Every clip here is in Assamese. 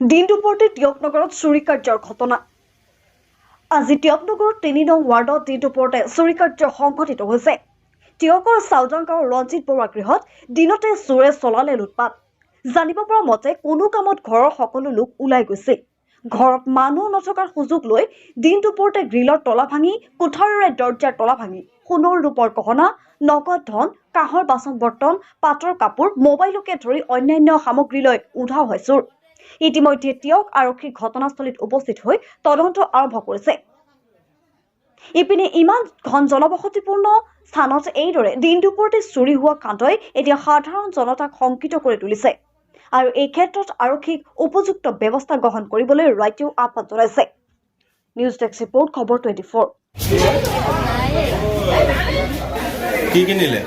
দিন দুপৰতে টিয়কনগৰত চুৰি কাৰ্যৰ ঘটনা। আজি টিয়কনগৰৰ ৩ নং ৱাৰ্ডত দিন দুপৰতে চুৰি কাৰ্য সংঘটিত হৈছে। টিয়কৰ চাউদাং গাঁৱৰ ৰঞ্জিত বৰুৱা গৃহত দিনতে চোৰে চলালে লুটপাত। জানিব পৰা মতে কোনো কামত ঘৰৰ সকলো লোক ওলাই গৈছিল। ঘৰত মানুহ নথকাৰ সুযোগ লৈ দিন দুপৰতে গ্ৰিলৰ তলা ভাঙি কোঠাৰেৰে দৰ্জাৰ তলা ভাঙি সোণৰ ৰূপৰ গহনা, নগদ ধন, কাঁহৰ বাচন বৰ্তন, পাটৰ কাপোৰ, মোবাইলকে ধৰি অন্যান্য সামগ্ৰীলৈ উধাও হয় চোৰ। ইতিমধ্যে টিয়ক আৰক্ষী ঘটনাস্থলীত উপস্থিত হৈ তদন্ত আৰম্ভ কৰিছে। ইপিনে ইমান ঘন জনবসতিপূৰ্ণ স্থানত এইদৰে দিন দুপৰতে চুৰি হোৱা কাণ্ডই এতিয়া সাধাৰণ জনতাক শংকিত কৰি তুলিছে আৰু এই ক্ষেত্ৰত আৰক্ষীক উপযুক্ত ব্যৱস্থা গ্ৰহণ কৰিবলৈ ৰাজ্যও আহ্বান জনাইছে। নিউজ ডেস্ক ৰিপৰ্ট, খবৰ 24। কি কিনিলে?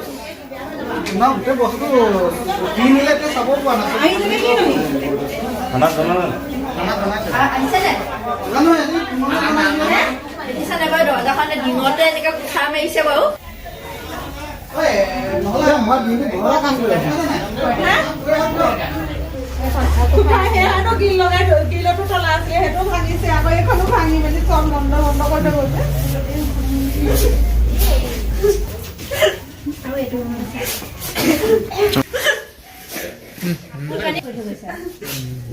না গোটেই বস্তু কিনিলে তো চাব পৰা নাই। খানা খানা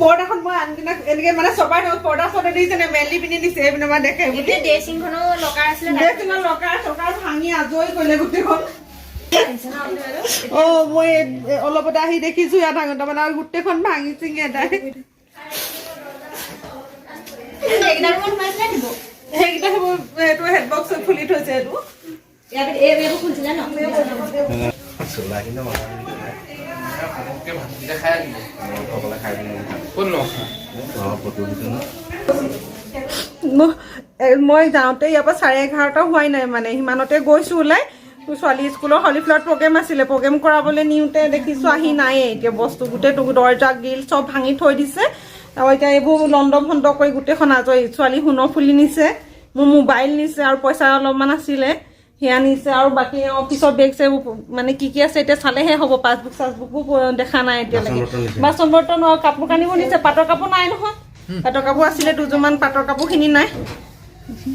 পৰ্দাখন মই আনদিনা এনেকে মানে চবাই পৰ্দা চৰ্দা দিছে নে মেলি পিনি দিছে এইপিনে মই দেখে বুলি ড্ৰেছিংখনো লকাৰ আছিলে ড্ৰেছিঙৰ লকাৰ চকাৰ ভাঙি আজৰি কৰিলে গোটেইখন। মই অলপতে আহি দেখিছো ইয়াত আগতে মানে আৰু গোটেইখন ভাঙি চিঙি এটাই সেইকেইটা সেইবোৰ এইটো হেডবক্স খুলি থৈছে এইটো এইবোৰ খুলিছিলে ন মই যাওঁতে ইয়াৰ পৰা 11:30 হোৱাই নাই মানে সিমানতে গৈছো ওলাই। ছোৱালী স্কুলৰ হলি ফ্ল'ৰত প্ৰগ্ৰেম আছিলে, প্ৰগ্ৰেম কৰাবলৈ নিওঁতে দেখিছো আহি নাইয়ে। এতিয়া বস্তু গোটেই দৰ্জা গিল চব ভাঙি থৈ দিছে আৰু এতিয়া এইবোৰ লণ্ড ভণ্ড কৰি গোটেইখন আজৰি। ছোৱালী সোণৰ ফুলি নিছে, মোৰ মোবাইল নিছে আৰু পইচা অলপমান আছিলে সেয়া নিছে আৰু বাকী অফিচৰ বেগ চেগ মানে কি কি আছে এতিয়া চালেহে হ'ব। পাছবুক চাছবুকো দেখা নাই এতিয়ালৈকে। বাচন বৰ্তন আৰু কাপোৰ কানিবোৰ নিছে। পাটৰ কাপোৰ নাই নহয়, পাটৰ কাপোৰ আছিলে দুযোৰমান, পাটৰ কাপোৰখিনি নাই।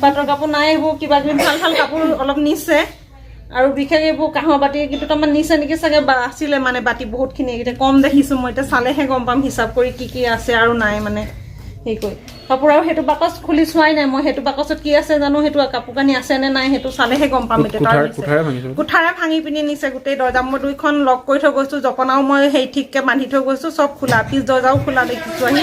পাটৰ কাপোৰ নাই, এইবোৰ কিবা কিবি ভাল ভাল কাপোৰ অলপ নিছে আৰু বিশেষ এইবোৰ কাঁহৰ বাতি দুটামান নিছে নেকি চাগে, আছিলে মানে বাতি বহুতখিনি। এতিয়া কম দেখিছোঁ মই, এতিয়া চালেহে গম পাম হিচাপ কৰি কি কি আছে আৰু নাই মানে হেৰি কৰি। কাপোৰ আৰু সেইটো বাকচ খুলি চোৱাই নাই মই, সেইটো বাকচত কি আছে জানো, সেইটো কাপোৰ কানি আছে নে নাই সেইটো চালেহে গম পাম। এতিয়া কোঠাৰে ভাঙি পিনি নিছে গোটেই দৰ্জা। মই 2খন লক কৰি থৈ গৈছো, জপনাও মই সেই ঠিককে বান্ধি থৈ গৈছো, চব খোলা, পিছ দৰ্জাও খোলা দেখিছো আহি।